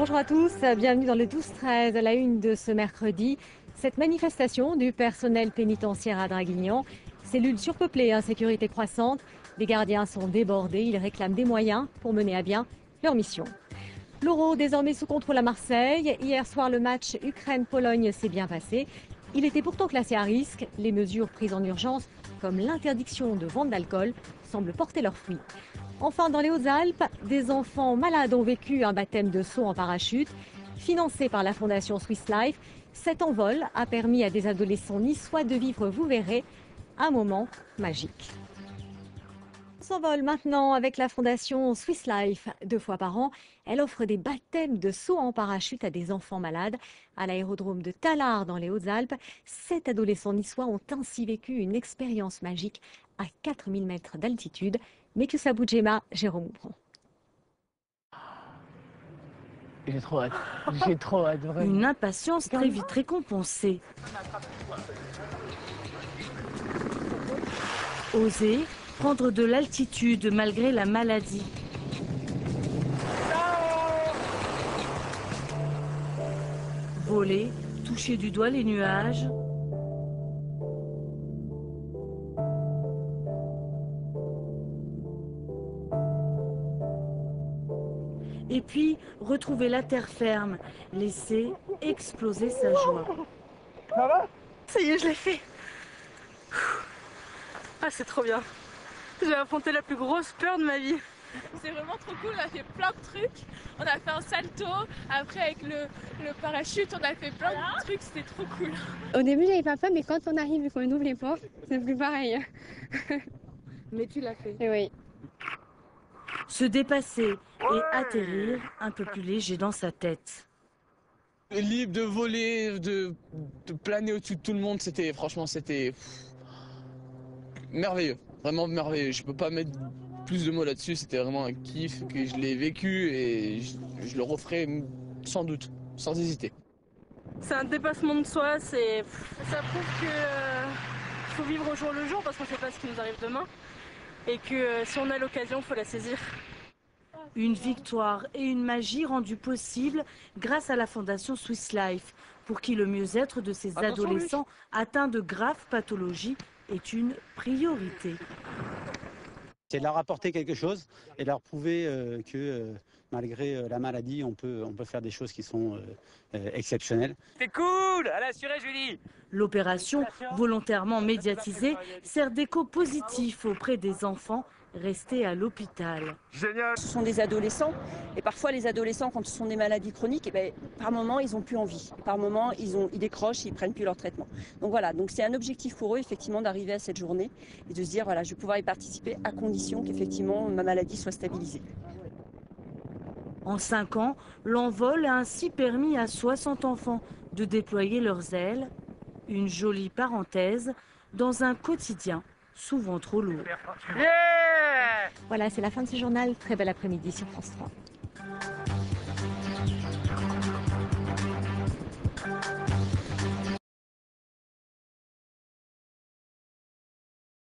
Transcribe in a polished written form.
Bonjour à tous, bienvenue dans le 12-13 à la une de ce mercredi. Cette manifestation du personnel pénitentiaire à Draguignan, cellule surpeuplée, insécurité croissante. Les gardiens sont débordés, ils réclament des moyens pour mener à bien leur mission. L'Euro désormais sous contrôle à Marseille. Hier soir, le match Ukraine-Pologne s'est bien passé. Il était pourtant classé à risque. Les mesures prises en urgence, comme l'interdiction de vente d'alcool, semblent porter leurs fruits. Enfin, dans les Hautes-Alpes, des enfants malades ont vécu un baptême de saut en parachute. Financé par la Fondation Swiss Life, cet envol a permis à des adolescents niçois de vivre, vous verrez, un moment magique. On s'envole maintenant avec la Fondation Swiss Life. 2 fois par an, elle offre des baptêmes de saut en parachute à des enfants malades. À l'aérodrome de Tallard, dans les Hautes-Alpes, 7 adolescents niçois ont ainsi vécu une expérience magique à 4000 mètres d'altitude. Mais que ça bouge, Jérôme Houbron. J'ai trop hâte, vraiment. Une impatience très vite récompensée. Oser prendre de l'altitude malgré la maladie. Voler, toucher du doigt les nuages. Et puis, retrouver la terre ferme, laisser exploser sa joie. Ça va? Ça y est, je l'ai fait. Ah, c'est trop bien. J'ai affronté la plus grosse peur de ma vie. C'est vraiment trop cool, on a fait plein de trucs. On a fait un salto, après avec le parachute, on a fait plein de trucs, c'était trop cool. Au début, j'avais pas peur, mais quand on arrive et qu'on ouvre les portes, c'est plus pareil. Mais tu l'as fait. Et oui. Se dépasser et atterrir un peu plus léger dans sa tête. Libre de voler, de planer au-dessus de tout le monde, franchement, c'était merveilleux, vraiment merveilleux. Je peux pas mettre plus de mots là-dessus, c'était vraiment un kiff que je l'ai vécu et je le referai sans doute, sans hésiter. C'est un dépassement de soi, ça prouve que faut vivre au jour le jour parce qu'on sait pas ce qui nous arrive demain et que si on a l'occasion, faut la saisir. Une victoire et une magie rendues possibles grâce à la Fondation Swiss Life, pour qui le mieux-être de ces adolescents atteints de graves pathologies est une priorité. C'est de leur apporter quelque chose et de leur prouver que malgré la maladie, on peut faire des choses qui sont exceptionnelles. C'est cool! À l'assuré, Julie! L'opération, volontairement médiatisée, sert d'écho positif auprès des enfants restés à l'hôpital. Génial! Ce sont des adolescents et parfois les adolescents, quand ce sont des maladies chroniques, par moment ils n'ont plus envie. Par moment ils décrochent, ils prennent plus leur traitement. Donc voilà, donc c'est un objectif pour eux effectivement d'arriver à cette journée et de se dire voilà, je vais pouvoir y participer à condition qu'effectivement ma maladie soit stabilisée. En 5 ans, l'envol a ainsi permis à 60 enfants de déployer leurs ailes. Une jolie parenthèse dans un quotidien souvent trop lourd. Voilà, c'est la fin de ce journal. Très bel après-midi sur France 3.